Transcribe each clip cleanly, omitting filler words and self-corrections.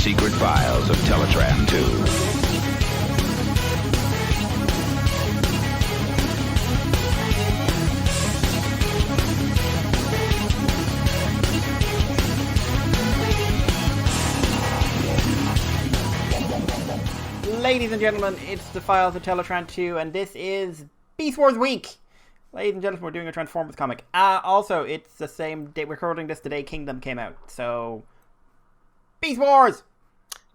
secret files of Teletraan 2. Ladies and gentlemen, it's the Files of Teletraan 2, and this is Beast Wars Week! Ladies and gentlemen, we're doing a Transformers comic. Also, it's the same day, we're recording this the day Kingdom came out, so... Beast Wars!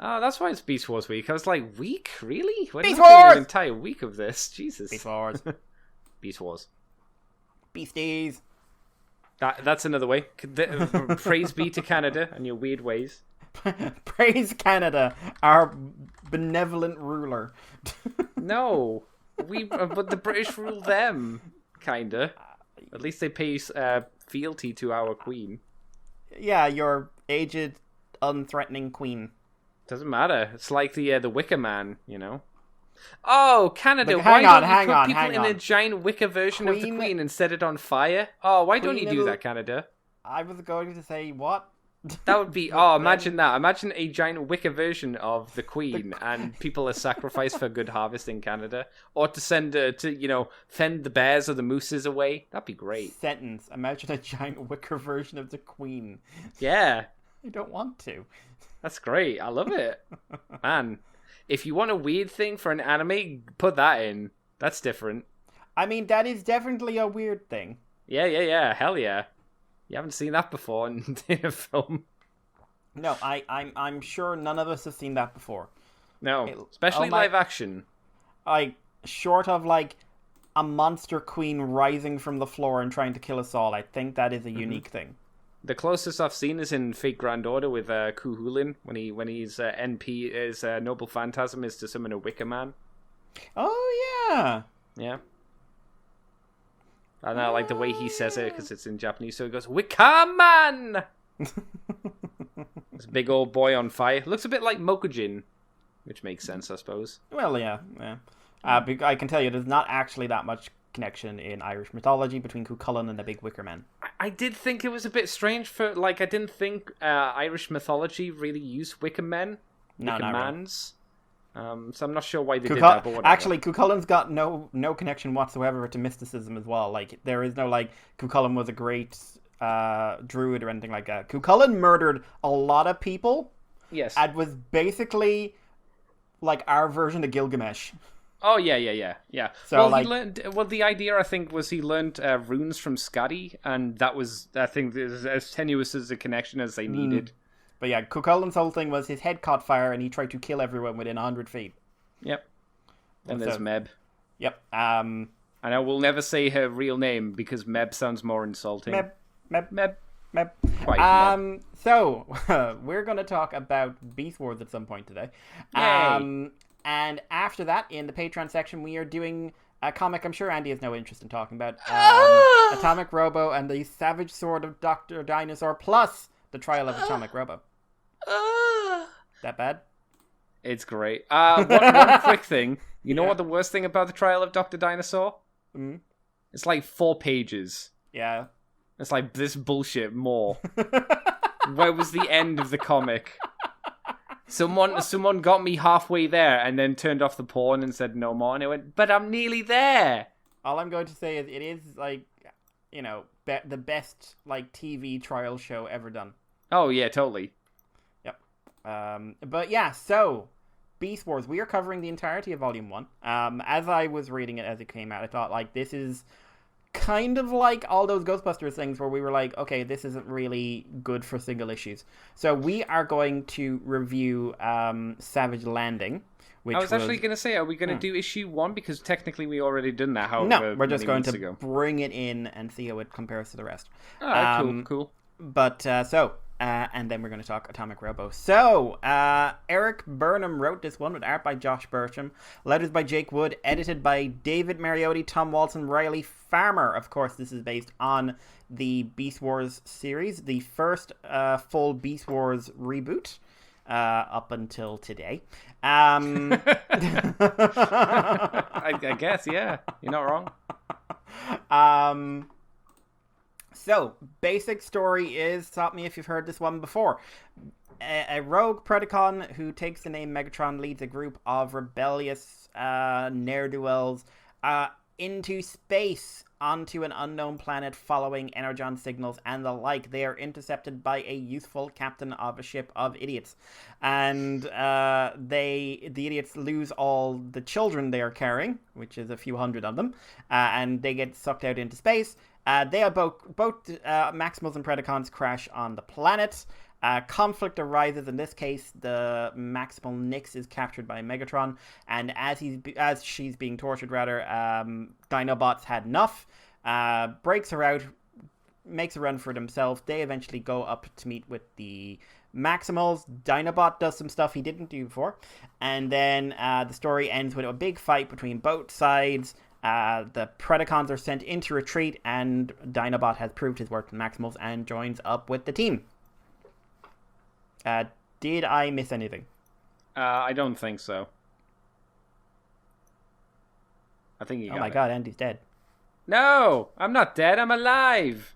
Oh, that's why it's Beast Wars Week. I was like, week? Really? We're Beast not doing Wars! an entire week of this. Jesus. Beast Wars. Beast Wars. Beasties. That's another way. Praise be to Canada and your weird ways. Praise Canada, our benevolent ruler. No, but the British rule them, kinda. At least they pay fealty to our queen. Yeah, your aged, unthreatening queen. Doesn't matter. It's like the Wicker Man, you know. Oh, Canada! Look, why don't hang you put on, people hang in on. a giant wicker version of the Queen- queen and set it on fire? Oh, why don't you Queen do of- that, Canada? I was going to say, what? That would be... Oh, imagine that. Imagine a giant wicker version of the Queen and people are sacrificed for good harvest in Canada. Or to send, fend the bears or the mooses away. That'd be great. Sentence. Imagine a giant wicker version of the Queen. Yeah, I don't want to. that's great. I love it. Man, if you want a weird thing for an anime, put that in. That's different. I mean, that is definitely a weird thing. Yeah. Hell yeah. You haven't seen that before in a film. No, I'm sure none of us have seen that before. No, especially live action. Short of like a monster queen rising from the floor and trying to kill us all, I think that is a unique thing. The closest I've seen is in Fate Grand Order with Kuhulin when he's NP is Noble Phantasm is to summon a Wicker Man. Oh yeah. Yeah. And I like the way he says it because it's in Japanese. So he goes, Wicker Man! This big old boy on fire. Looks a bit like Mokujin, which makes sense, I suppose. Well, yeah. I can tell you there's not actually that much connection in Irish mythology between Cuchulainn and the Big Wicker Man. I did think it was a bit strange for, I didn't think Irish mythology really used Wicker Men. Wicker Mans. Really. So I'm not sure why they did that, but whatever. Actually, Cuchulainn's got no connection whatsoever to mysticism as well. Like, there is no, Cuchulainn was a great druid or anything like that. Cuchulainn murdered a lot of people. Yes. And was basically, our version of Gilgamesh. Oh, yeah. So, he learned... the idea, I think, was he learned runes from Skadi, and that was, I think, as tenuous as a connection as they needed. But yeah, Cuchulainn's whole thing was his head caught fire and he tried to kill everyone within 100 feet. Yep. And there's Meb. Yep. And I will never say her real name because Meb sounds more insulting. Meb. Quite Meb. So, we're going to talk about Beast Wars at some point today. Yay. And after that, in the Patreon section, we are doing a comic I'm sure Andy has no interest in talking about. Atomic Robo and the Savage Sword of Dr. Dinosaur plus the Trial of Atomic Robo. That bad? It's great. One quick thing. You know what the worst thing about the Trial of Dr. Dinosaur? Mm. It's 4 pages. Yeah. It's this bullshit more. Where was the end of the comic? Someone got me halfway there and then turned off the porn and said no more. And I went, but I'm nearly there. All I'm going to say is it is the best TV trial show ever done. Oh yeah, totally. Yep. But yeah, so Beast Wars, we are covering the entirety of Volume 1. As I was reading it as it came out, I thought this is kind of like all those Ghostbusters things where we were like, okay, this isn't really good for single issues. So we are going to review Savage Landing. Which I was actually going to say, are we going to do issue 1? Because technically we already done that. No, we're just going to bring it in and see how it compares to the rest. Alright, cool. But, and then we're going to talk Atomic Robo. So, Eric Burnham wrote this one with art by Josh Bertram, letters by Jake Wood, edited by David Mariotti, Tom Walton, Riley Farmer. Of course, this is based on the Beast Wars series, the first full Beast Wars reboot. Up until today. I guess, yeah. You're not wrong. So, basic story is, stop me if you've heard this one before. A rogue Predacon who takes the name Megatron leads a group of rebellious ne'er-do-wells into space onto an unknown planet following energon signals and the like. They are intercepted by a youthful captain of a ship of idiots. And the idiots lose all the children they are carrying, which is a few hundred of them, and they get sucked out into space. They are both Maximals and Predacons crash on the planet. Conflict arises. In this case, the Maximal Nyx is captured by Megatron, and as she's being tortured, Dinobots had enough, breaks her out, makes a run for it himself. They eventually go up to meet with the Maximals. Dinobot does some stuff he didn't do before, and then the story ends with a big fight between both sides. The Predacons are sent into retreat, and Dinobot has proved his worth to Maximals and joins up with the team. Did I miss anything? I don't think so. I think you got it. Oh my god, Andy's dead. No! I'm not dead, I'm alive!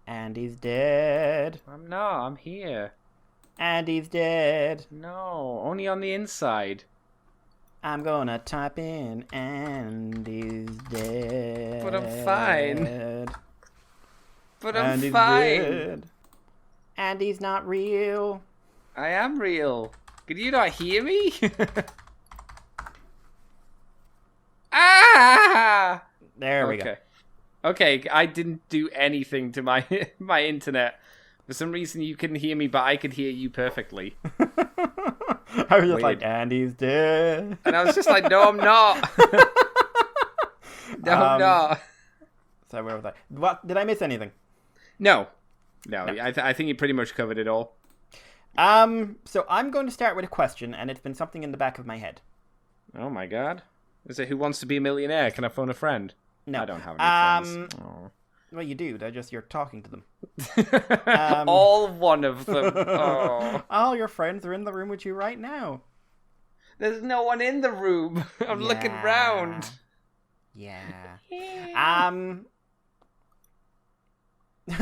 Andy's dead. I'm not, I'm here. Andy's dead. No, only on the inside. I'm gonna type in Andy's dead. But I'm fine. But I'm Andy's fine. Dead. Andy's not real. I am real. Can you not hear me? Ah! There we go. Okay, I didn't do anything to my my internet. For some reason you couldn't hear me, but I could hear you perfectly. I was just like, Andy's dead. And I was just like, no, I'm not. No, I'm not. So where was I? What, did I miss anything? No. I think you pretty much covered it all. So I'm going to start with a question, and it's been something in the back of my head. Oh my god. Is it Who Wants to Be a Millionaire? Can I phone a friend? No. I don't have any friends. Oh. Well, you do. They're just, you're talking to them. All one of them. Oh. All your friends are in the room with you right now. There's no one in the room. I'm looking round. Yeah.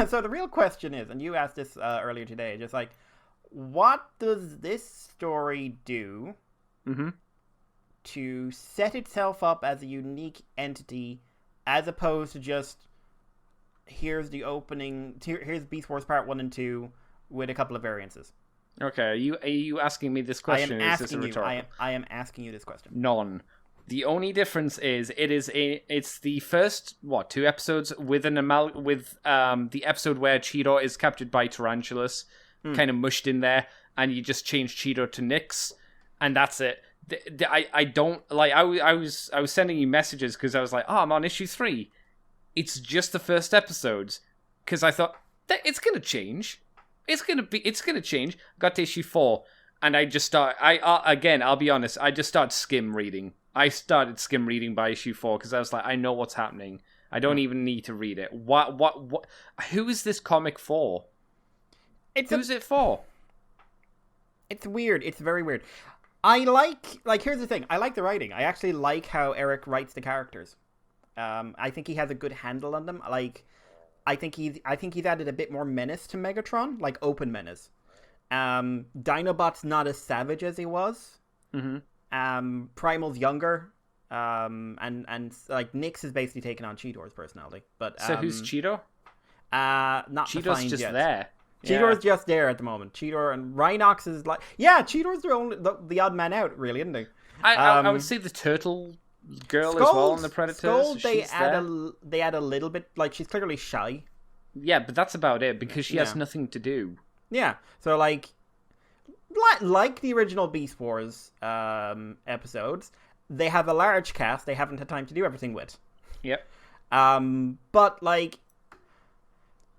So the real question is, and you asked this earlier today, just like, what does this story do to set itself up as a unique entity, as opposed to just, here's the opening, here's Beast Wars Part 1 and 2 with a couple of variances? Okay, are you asking me this question? I am is this a rhetorical? I am asking you this question. None. The only difference is it's the first 2 episodes with the episode where Cheetor is captured by Tarantulas, kind of mushed in there, and you just change Cheetor to Nyx, and that's it. I don't like. I was sending you messages because I was like, I'm on issue 3. It's just the first episodes because I thought that it's gonna change. It's gonna change. Got to issue 4, and I just start. I'll be honest. I just started skim reading. I started skim reading by issue 4 because I was like, I know what's happening. I don't even need to read it. What? Who is this comic for? Who's it for? It's weird. It's very weird. I like here's the thing. I like the writing. I actually like how Eric writes the characters. I think he has a good handle on them. Like, I think he's added a bit more menace to Megatron, like open menace. Dinobot's not as savage as he was. Primal's younger. And like Nyx is basically taken on Cheetor's personality. But so who's Cheetor? Not Cheetor's defined just yet. there. Cheetor's just there at the moment. Cheetor and Rhinox is like, Cheetor's the odd man out, really, isn't he? I would say the turtle girl as well in the Predators. Scold, they add a little bit, like, she's clearly shy. Yeah, but that's about it because she has nothing to do. Yeah, so like the original Beast Wars episodes, they have a large cast they haven't had time to do everything with. Yep. But like,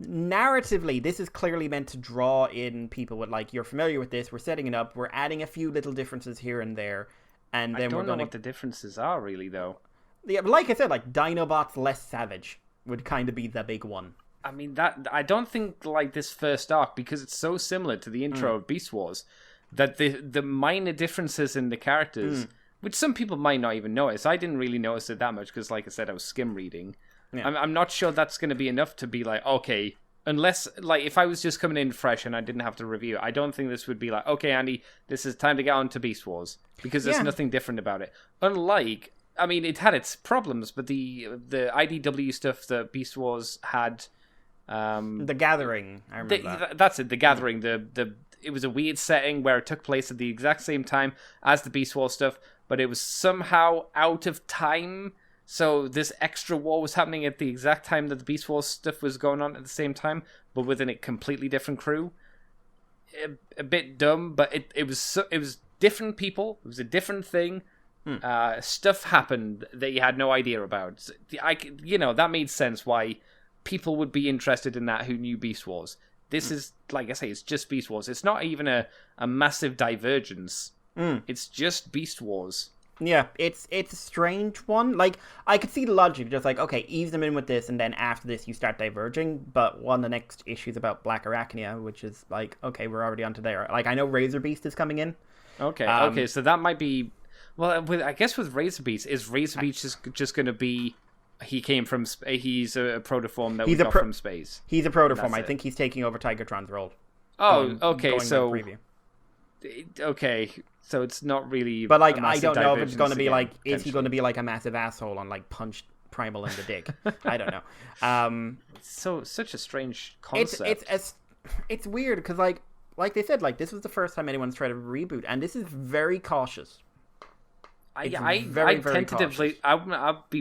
narratively, this is clearly meant to draw in people with, like, you're familiar with this, we're setting it up, we're adding a few little differences here and there, and then we're going to... I don't know what the differences are, really, though. Yeah, but like I said, like, Dinobot's less savage would kind of be the big one. I mean, that I don't think, like, this first arc, because it's so similar to the intro of Beast Wars, that the minor differences in the characters, which some people might not even notice, I didn't really notice it that much, because, like I said, I was skim reading, Yeah. I'm not sure that's going to be enough to be like, okay, unless, like, if I was just coming in fresh and I didn't have to review, I don't think this would be like, okay, Andy, this is time to get on to Beast Wars, because there's nothing different about it. Unlike, I mean, it had its problems, but the IDW stuff that Beast Wars had... The Gathering, I remember That's it, The Gathering. It was a weird setting where it took place at the exact same time as the Beast Wars stuff, but it was somehow out of time. So this extra war was happening at the exact time that the Beast Wars stuff was going on at the same time, but within a completely different crew. A bit dumb, but it was different people. It was a different thing. Stuff happened that you had no idea about. That made sense why people would be interested in that who knew Beast Wars. This is, like I say, it's just Beast Wars. It's not even a massive divergence. It's just Beast Wars. Yeah, it's a strange one. Like, I could see the logic, just like, okay, ease them in with this, and then after this you start diverging, but one of the next issues about Black Arachnia, which is like, okay, we're already onto there. Like, I know Razor Beast is coming in. Okay, so that might be... Well, I guess with Razor Beast, is Razor Beast just going to be... He's a protoform that we got from space. He's a protoform. I think he's taking over Tigertron's role. Oh, okay, so... Okay, so it's not really... But, like, I don't know if it's going to be, like... Is he going to be, like, a massive asshole and, like, punch Primal in the dick? I don't know. Such a strange concept. It's weird, because, like they said, like, this was the first time anyone's tried to reboot, and this is very cautious. I'd be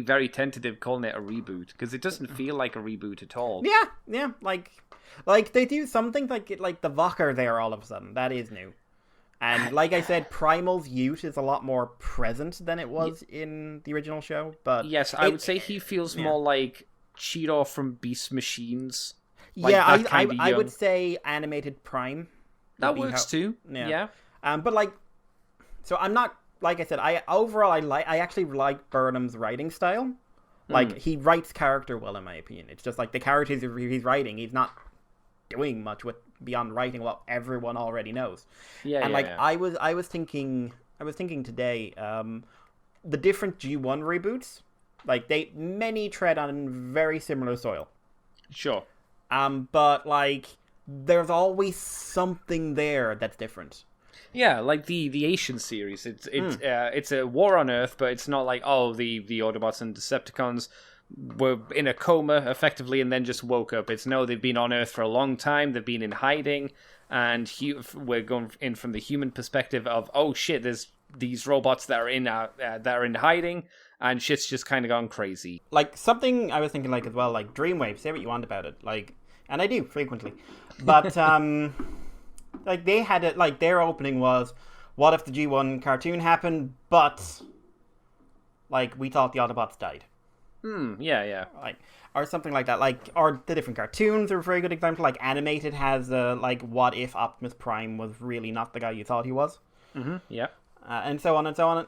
very tentative calling it a reboot, because it doesn't feel like a reboot at all. Yeah, like they do something like the Vocker there all of a sudden. That is new. And like I said, Primal's youth is a lot more present than it was in the original show. But yes, I would say he feels more like Cheetor from Beast Machines. Like I would say animated Prime. That works too. Yeah. But like, so I'm not, like I said, I actually like Burnham's writing style. Like, he writes character well, in my opinion. It's just like the characters he's writing, he's not doing much with beyond writing what everyone already knows. I was thinking today, the different G1 reboots, like many tread on very similar soil. Sure. But like there's always something there that's different. Yeah, like the Asian series. It's a war on Earth, but it's not like, the Autobots and Decepticons were in a coma effectively and then just woke up. It's no, they've been on Earth for a long time. They've been in hiding, and we're going in from the human perspective of, oh shit, there's these robots that are in hiding, and shit's just kind of gone crazy. Like, something I was thinking, like, as well, like Dreamwave. Say what you want about it, like, and I do frequently, but like they had it. Like, their opening was, what if the G1 cartoon happened, but like we thought the Autobots died. Yeah. Like, or something like that. Like, or the different cartoons are a very good example. Like, Animated has like, what if Optimus Prime was really not the guy you thought he was? Yeah. And so on and so on.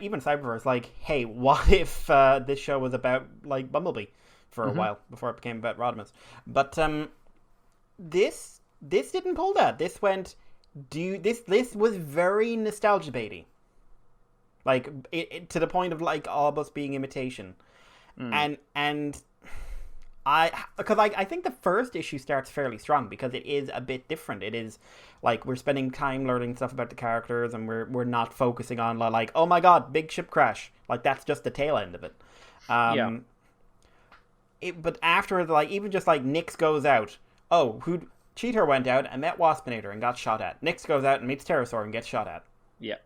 Even Cyberverse, like, hey, what if this show was about, like, Bumblebee for a while before it became about Rodimus? But this didn't pull that. This went, this was very nostalgia baity. Like, it to the point of, like, almost being imitation. And I think the first issue starts fairly strong because it is a bit different. It is like we're spending time learning stuff about the characters, and we're not focusing on like, oh my god, big ship crash. Like, that's just the tail end of it. But afterwards, like, even just like Nyx goes out. Oh, Cheetor went out and met Waspinator and got shot at. Nyx goes out and meets Pterosaur and gets shot at. Yeah.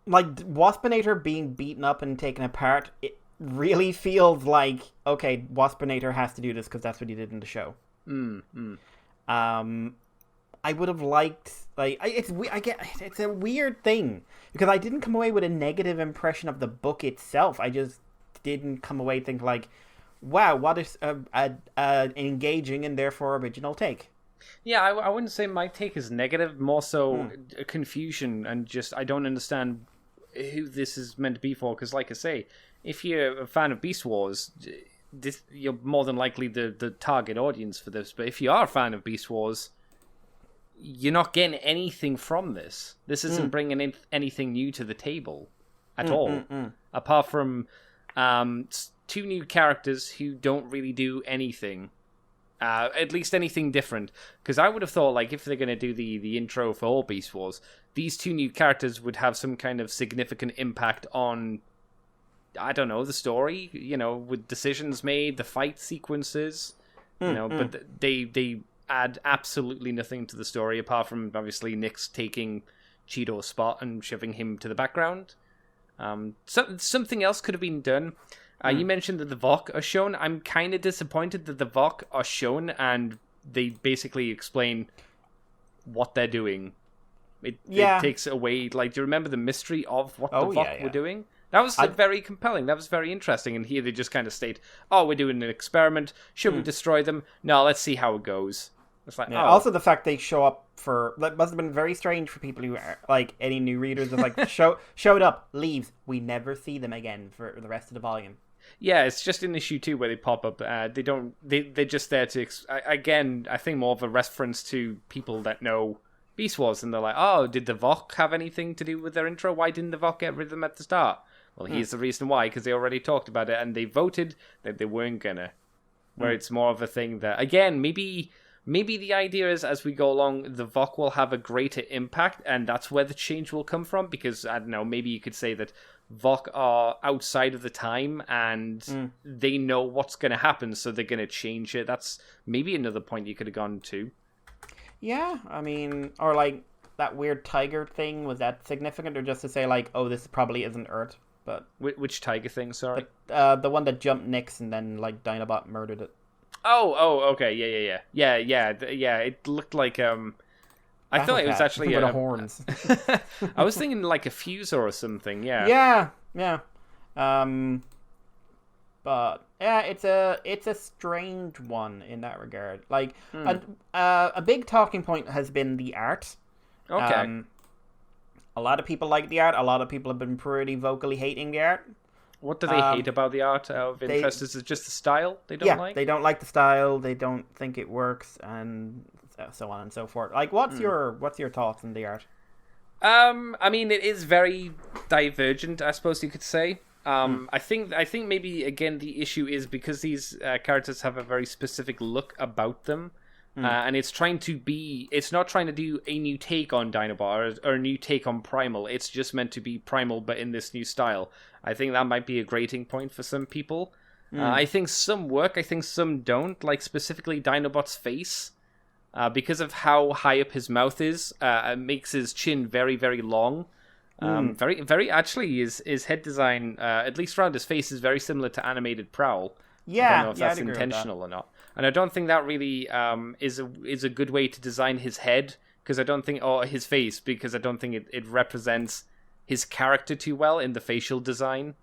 Like, Waspinator being beaten up and taken apart, it really feels like, okay, Waspinator has to do this because that's what he did in the show. I would have liked, like, it's a weird thing because I didn't come away with a negative impression of the book itself. I just didn't come away thinking like, wow, what is an engaging and therefore original take. Yeah, I wouldn't say my take is negative, more so confusion and just I don't understand who this is meant to be for, because like I say, if you're a fan of Beast Wars, you're more than likely the target audience for this, but if you are a fan of Beast Wars, you're not getting anything from this. This isn't bringing in anything new to the table. at all, apart from two new characters who don't really do anything. At least anything different. Because I would have thought, like, if they're going to do the intro for all Beast Wars, these two new characters would have some kind of significant impact on, I don't know, the story, you know, with decisions made, the fight sequences, but they add absolutely nothing to the story, apart from, obviously, Nick's taking Cheeto's spot and shoving him to the background. Something else could have been done. You mentioned that the Vok are shown. I'm kind of disappointed that the Vok are shown and they basically explain what they're doing. It takes away, like, do you remember the mystery of what the Vok were doing? That was very compelling. That was very interesting. And here they just kind of state, oh, we're doing an experiment. Should we destroy them? No, let's see how it goes. It's like, Also, the fact they show up that must have been very strange for people who are, like, any new readers. Of like, showed up, leaves. We never see them again for the rest of the volume. Yeah, it's just in issue 2 where they pop up. They're just there to, again, I think more of a reference to people that know Beast Wars, and they're like, oh, did the Vok have anything to do with their intro? Why didn't the Vok get rid of them at the start? Well, here's the reason why, because they already talked about it, and they voted that they weren't gonna. Where it's more of a thing that, again, maybe the idea is, as we go along, the Vok will have a greater impact, and that's where the change will come from, because, I don't know, maybe you could say that Vok are outside of the time and they know what's going to happen, so they're going to change it. That's maybe another point you could have gone to. Yeah, I mean, or like that weird tiger thing, was that significant, or just to say like, oh, this probably isn't Earth? But which tiger thing? Sorry, the one that jumped Nyx and then like Dinobot murdered it. Oh, okay, yeah. It looked like I thought it was actually with horns. I was thinking like a fuser or something. Yeah. But yeah, it's a strange one in that regard. Like a big talking point has been the art. Okay. A lot of people like the art. A lot of people have been pretty vocally hating the art. What do they hate about the art out of interest? Is it just the style they don't like? They don't like the style. They don't think it works, and so on and so forth. Like, what's your thoughts on the art? I mean, it is very divergent, I suppose you could say. I think maybe again the issue is because these characters have a very specific look about them, and it's not trying to do a new take on Dinobot or a new take on Primal. It's just meant to be Primal, but in this new style. I think that might be a grating point for some people. I think some work, I think some don't. Like specifically Dinobot's face, because of how high up his mouth is, it makes his chin very, very long. Very, very. Actually, his head design, at least around his face, is very similar to animated Prowl. Yeah, I don't know if that's intentional or not, and I don't think that really is a good way to design his head, because I don't think, or his face, because I don't think it represents his character too well in the facial design.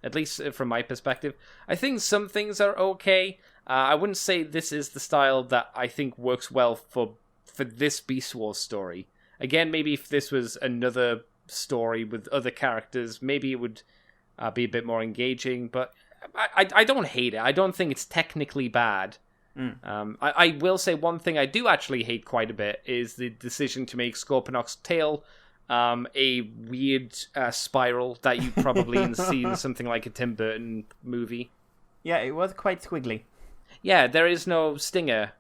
At least from my perspective, I think some things are okay. I wouldn't say this is the style that I think works well for this Beast Wars story. Again, maybe if this was another story with other characters, maybe it would be a bit more engaging, but I don't hate it. I don't think it's technically bad. I will say one thing I do actually hate quite a bit is the decision to make Scorponok's tail a weird spiral that you probably see in something like a Tim Burton movie. Yeah, it was quite squiggly. Yeah, there is no stinger.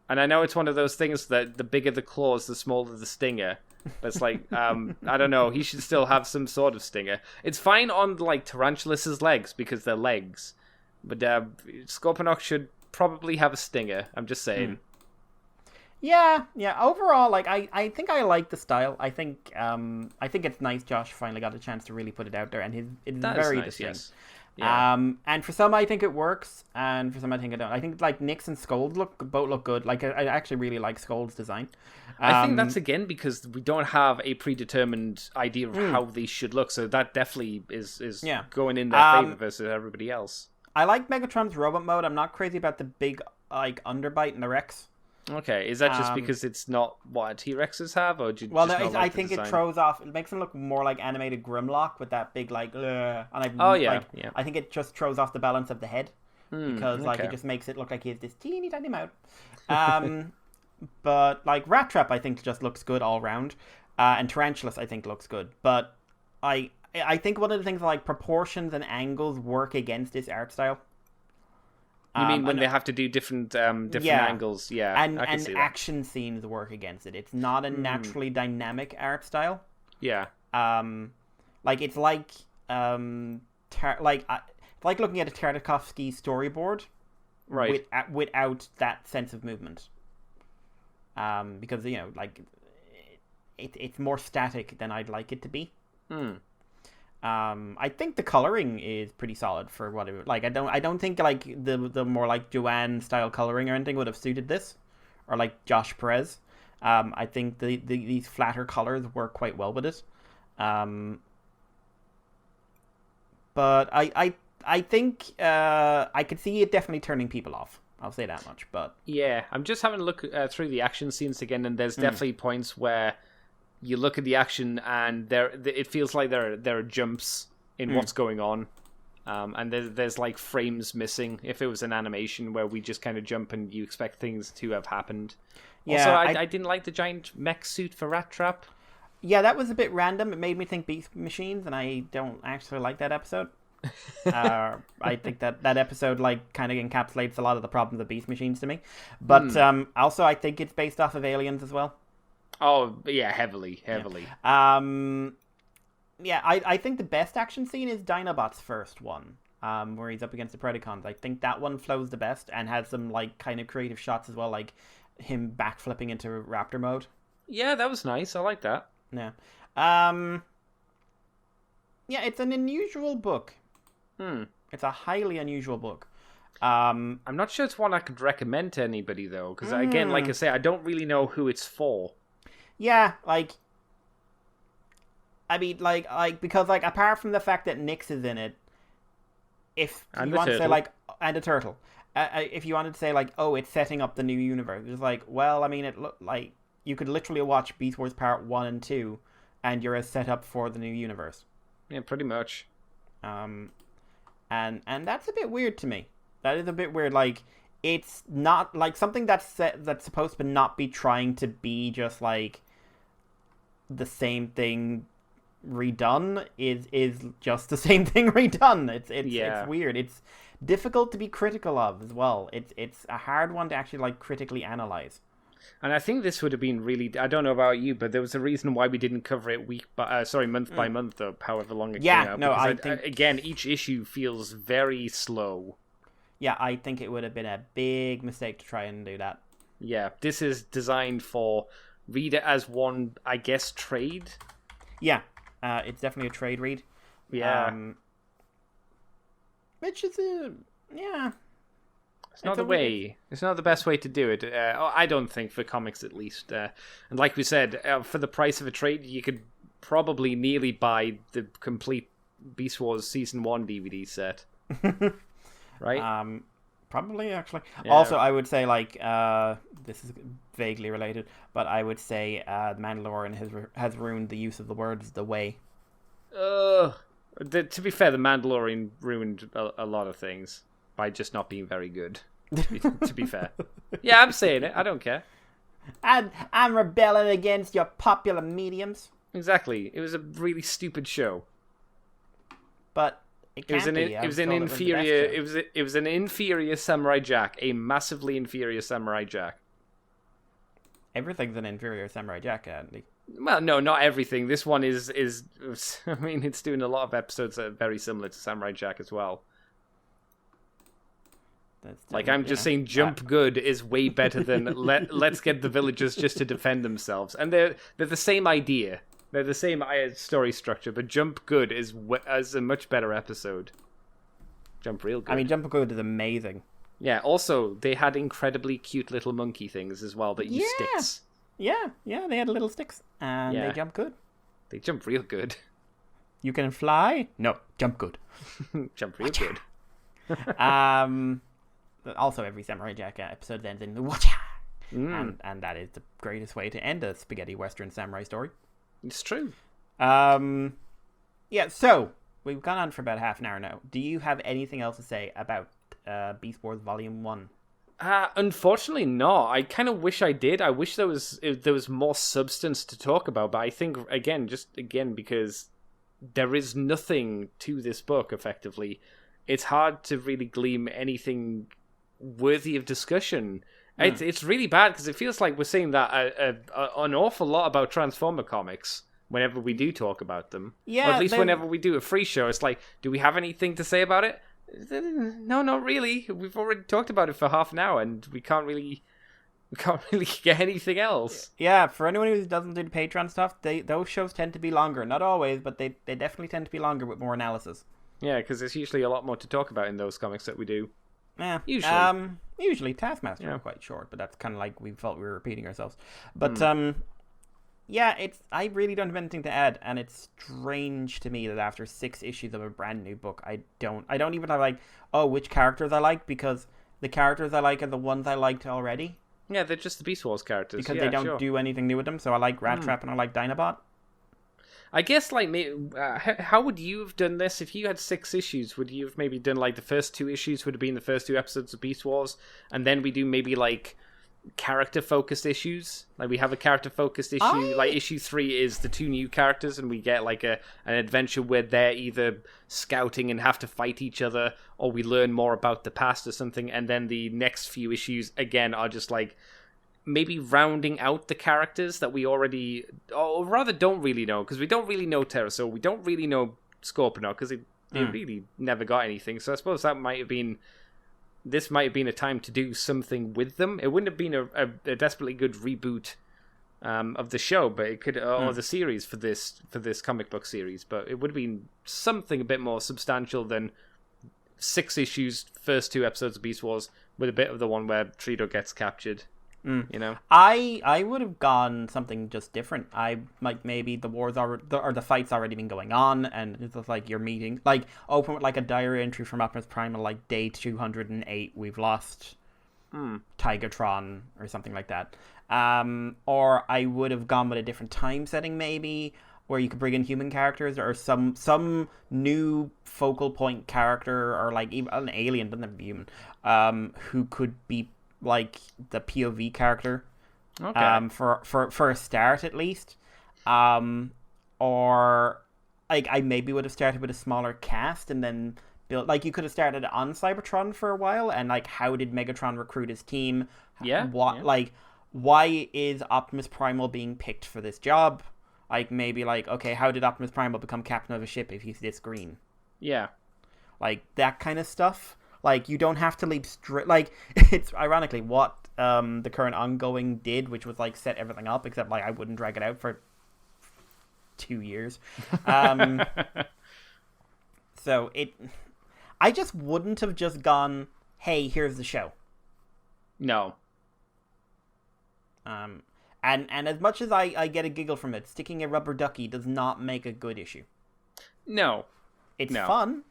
And I know it's one of those things that the bigger the claws, the smaller the stinger. But it's like, I don't know, he should still have some sort of stinger. It's fine on, like, Tarantulas' legs, because they're legs. But Scorponok should probably have a stinger, I'm just saying. Yeah. Overall, like, I think I like the style. I think it's nice Josh finally got a chance to really put it out there, and it's very distinct. Yes. Yeah. And for some I think it works, and for some I think it don't. I think like Nyx and Scold both look good. Like I actually really like Scold's design. I think that's again because we don't have a predetermined idea of how these should look, so that definitely is going in their favor versus everybody else. I like Megatron's robot mode. I'm not crazy about the big like underbite and the Rex. Okay, is that just because it's not what T-Rexes have, or do you I think it throws off. It makes them look more like animated Grimlock with that big like. I think it just throws off the balance of the head because like it just makes it look like he has this teeny tiny mouth. But like Rat Trap, I think just looks good all round, and Tarantulas I think looks good. But I I think one of the things like proportions and angles work against this art style. You mean when they have to do different angles? Yeah, and I can see that. action scenes work against it. It's not a naturally dynamic art style. Yeah. Like it's like it's like looking at a Tartakovsky storyboard, Right. Without that sense of movement. Because like it's more static than I'd like it to be. I think the coloring is pretty solid for what it like. I don't think like the more like Joanne style coloring or anything would have suited this, or like Josh Perez. I think these flatter colors work quite well with it. But I think I could see it definitely turning people off. I'll say that much. But yeah, I'm just having a look through the action scenes again, and there's definitely points where you look at the action and it feels like there are jumps in what's going on, and there's like frames missing. If it was an animation where we just kind of jump and you expect things to have happened. Yeah, also, I didn't like the giant mech suit for Rat Trap. Yeah, that was a bit random. It made me think Beast Machines, and I don't actually like that episode. I think that episode like kind of encapsulates a lot of the problems of Beast Machines to me. But also, I think it's based off of Aliens as well. Oh yeah, heavily. Yeah, I think the best action scene is Dinobot's first one, where he's up against the Predacons. I think that one flows the best and has some like kind of creative shots as well, like him backflipping into Raptor mode. Yeah, that was nice. I like that. Yeah. Yeah, it's an unusual book. It's a highly unusual book. I'm not sure it's one I could recommend to anybody though, because again, like I say, I don't really know who it's for. Yeah, like, I mean, like because like apart from the fact that Nyx is in it, if you want to say like, and a turtle, if you wanted to say like, oh, it's setting up the new universe, it's like, well, I mean, it looked like you could literally watch Beast Wars Part 1 and 2, and you're set up for the new universe. Yeah, pretty much. And that's a bit weird to me. That is a bit weird. Like, it's not like something that's supposed to not be trying to be just like the same thing redone is just the same thing redone. It's weird. It's difficult to be critical of as well. It's a hard one to actually like critically analyze. And I think this would have been really, I don't know about you, but there was a reason why we didn't cover it month by month, or however long it came out. No, I think... Again, each issue feels very slow. Yeah, I think it would have been a big mistake to try and do that. Yeah, this is designed for read it as one, I guess, trade. Yeah, it's definitely a trade read. Yeah. Which is yeah. It's not the way. It's not the best way to do it. I don't think, for comics at least. And like we said, for the price of a trade, you could probably nearly buy the complete Beast Wars Season 1 DVD set. Right? Probably, actually. Yeah. Also, I would say, like, this is vaguely related, but I would say The Mandalorian has ruined the use of the words "the way." To be fair, The Mandalorian ruined a lot of things by just not being very good, to be fair. Yeah, I'm saying it. I don't care. I'm rebelling against your popular mediums. Exactly. It was a really stupid show. But it was an inferior Samurai Jack, a massively inferior Samurai Jack. Everything's an inferior Samurai Jack, Andy. Well, no, not everything. This one is I mean, it's doing a lot of episodes that are very similar to Samurai Jack as well. Like, I'm just saying Jump Good is way better than let's get the villagers just to defend themselves. And they're the same idea. They're the same story structure, but Jump Good is a much better episode. Jump Real Good. I mean, Jump Good is amazing. Yeah, also, they had incredibly cute little monkey things as well that use sticks. Yeah, they had little sticks. And they jump good. They jump real good. You can fly? No, jump good. Jump real good. Also, every Samurai Jack episode ends in the Watcha! And that is the greatest way to end a spaghetti western samurai story. It's true. Yeah, so we've gone on for about half an hour now. Do you have anything else to say about Beast Wars Volume 1? Unfortunately not. I kind of wish I did. I wish there was more substance to talk about, but I think, again, because there is nothing to this book, effectively. It's hard to really glean anything worthy of discussion. It's really bad, because it feels like we're saying that an awful lot about Transformer comics whenever we do talk about them. Yeah, or at least whenever we do a free show. It's like, do we have anything to say about it? No, not really. We've already talked about it for half an hour, and we can't really get anything else. Yeah, for anyone who doesn't do the Patreon stuff, those shows tend to be longer. Not always, but they definitely tend to be longer with more analysis. Yeah, because there's usually a lot more to talk about in those comics that we do. Yeah, usually Taskmaster are quite short, but that's kind of like we felt we were repeating ourselves. But yeah, I really don't have anything to add, and it's strange to me that after 6 issues of a brand new book, I don't even have like, which characters I like, because the characters I like are the ones I liked already. Yeah, they're just the Beast Wars characters. Because they don't do anything new with them, so I like Rat Trap and I like Dinobot. I guess, like, how would you have done this? If you had 6 issues, would you have maybe done, like, the first 2 issues would have been the first 2 episodes of Beast Wars, and then we do maybe, like, character-focused issues? Like, we have a character-focused issue, like, issue 3 is the 2 new characters, and we get, like, an adventure where they're either scouting and have to fight each other, or we learn more about the past or something, and then the next few issues, again, are just, like, maybe rounding out the characters that we already, or rather don't really know, because we don't really know Terrorsaur, we don't really know Scorponok, because they really never got anything, so I suppose that might have been, this might have been a time to do something with them. It wouldn't have been a desperately good reboot of the show, but it could, or the series for this comic book series, but it would have been something a bit more substantial than 6 issues, first 2 episodes of Beast Wars, with a bit of the one where Trido gets captured. You know, I would have gone something just different. I like maybe the wars or the fight's already been going on, and it's just like you're meeting, like open with like a diary entry from Optimus Primal, like day 208, we've lost Tigatron or something like that. Or I would have gone with a different time setting, maybe where you could bring in human characters or some new focal point character, or like even an alien, doesn't have to be human, who could be like the POV character, for a start at least, or like I maybe would have started with a smaller cast and then built, like you could have started on Cybertron for a while, and like how did Megatron recruit his team? Like why is Optimus Primal being picked for this job? Like maybe like, okay, how did Optimus Primal become captain of a ship if he's this green? Yeah, like that kind of stuff. Like, you don't have to leap straight. Like, it's ironically what the current ongoing did, which was, like, set everything up, except, like, I wouldn't drag it out for 2 years. So, I just wouldn't have just gone, hey, here's the show. No. And as much as I get a giggle from it, sticking a rubber ducky does not make a good issue. No. It's fun.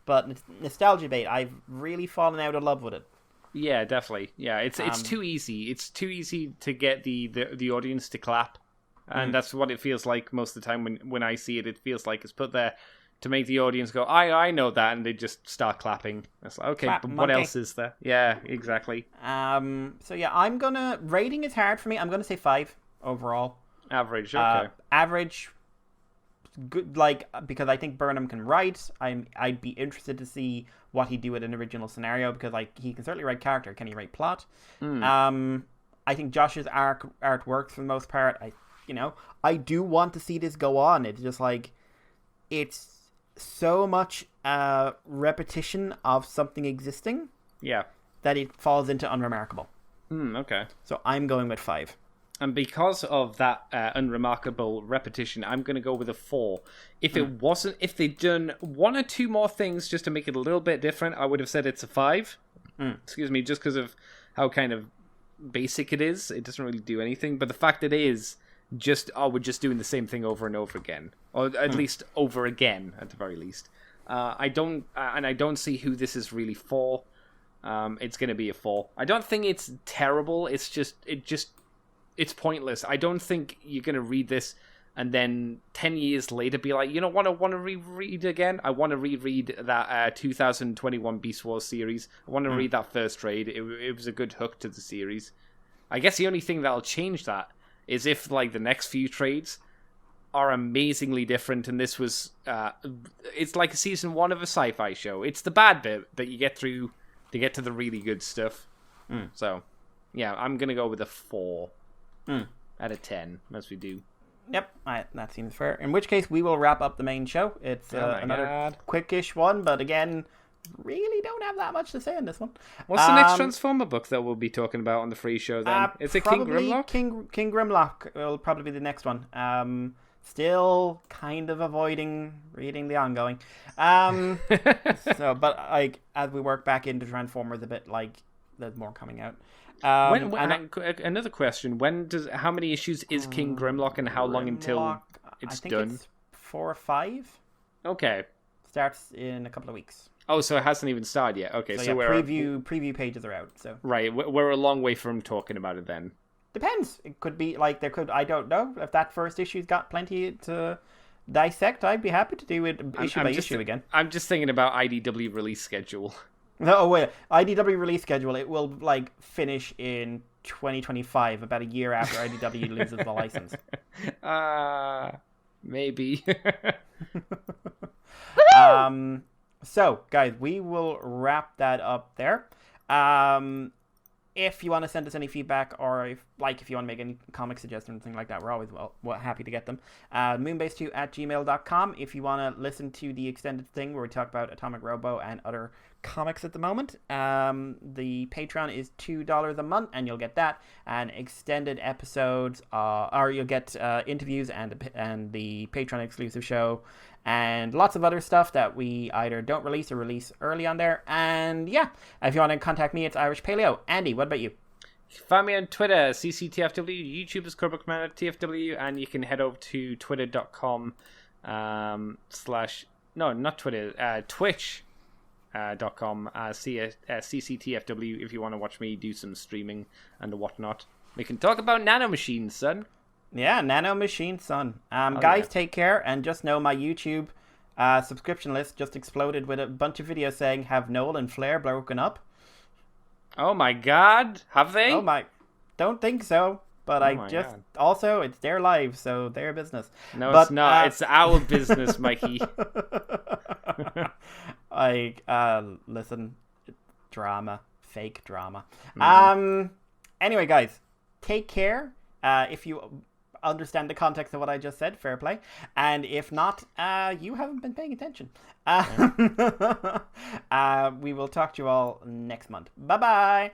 But nostalgia bait, I've really fallen out of love with it. Yeah, definitely. Yeah, it's too easy. It's too easy to get the audience to clap, and that's what it feels like most of the time when I see it. It feels like it's put there to make the audience go, I know that, and they just start clapping. It's like, okay, but what else is there? Yeah, exactly. So yeah, rating is hard for me. I'm gonna say 5 overall. Average. Okay. Average. Good, like, because I think Burnham can write. I'd be interested to see what he'd do with an original scenario, because like he can certainly write character. Can he write plot? I think Josh's art works for the most part. I do want to see this go on. It's just like it's so much repetition of something existing. Yeah. That it falls into unremarkable. Okay. So I'm going with 5. And because of that unremarkable repetition, I'm going to go with a 4. If they'd done 1 or 2 more things just to make it a little bit different, I would have said it's a 5. Excuse me, just because of how kind of basic it is. It doesn't really do anything. But the fact that it is just, we're just doing the same thing over and over again. Or at least over again, at the very least. I don't see who this is really for. It's going to be a 4. I don't think it's terrible. It's pointless. I don't think you're going to read this and then 10 years later be like, you know what I want to reread again? I want to reread that 2021 Beast Wars series. I want to read that first trade. It was a good hook to the series. I guess the only thing that'll change that is if, like, the next few trades are amazingly different, and this was it's like a season 1 of a sci-fi show. It's the bad bit that you get through to get to the really good stuff. So yeah, I'm gonna go with a 4 out of 10, as we do. Yep, that seems fair. In which case, we will wrap up the main show. It's another quickish one, but again, really don't have that much to say on this one. What's the next Transformer book that we'll be talking about on the free show then? Is it King Grimlock? King Grimlock will probably be the next one. Still kind of avoiding reading the ongoing. But like as we work back into Transformers a bit, like there's more coming out. Another question: how many issues is King Grimlock, and how long until it's done? It's 4 or 5. Okay. Starts in a couple of weeks. Oh, so it hasn't even started yet. Okay, so preview pages are out. So right, we're a long way from talking about it then. Depends. It could be like I don't know if that first issue's got plenty to dissect. I'd be happy to do it issue by issue again. I'm just thinking about IDW release schedule. No, wait. IDW release schedule. It will like finish in 2025, about a year after IDW loses the license. Maybe. So, guys, we will wrap that up there. If you want to send us any feedback, or if you want to make any comic suggestions or anything like that, we're always happy to get them. Moonbase2@gmail.com if you want to listen to the extended thing where we talk about Atomic Robo and other comics at the moment. The Patreon is $2 a month, and you'll get that, and extended episodes, or you'll get interviews and the Patreon exclusive show, and lots of other stuff that we either don't release or release early on there. And yeah, if you want to contact me, it's Irish Paleo. Andy, what about you? Find me on Twitter, CCTFW, YouTube is Cobra Commander TFW, and you can head over to twitter.com twitch.com CCTFW if you want to watch me do some streaming and whatnot. We can talk about nanomachines, son. Yeah, Nanomachine, son. Guys, take care, and just know my YouTube subscription list just exploded with a bunch of videos saying, have Noel and Flair broken up? Oh my god, have they? Oh my, don't think so. But also, it's their lives, so their business. No, it's not. It's our business, Mikey. Listen, drama, fake drama. Mm. Anyway, guys, take care. If you understand the context of what I just said, fair play. And if not, you haven't been paying attention. We will talk to you all next month. Bye-bye.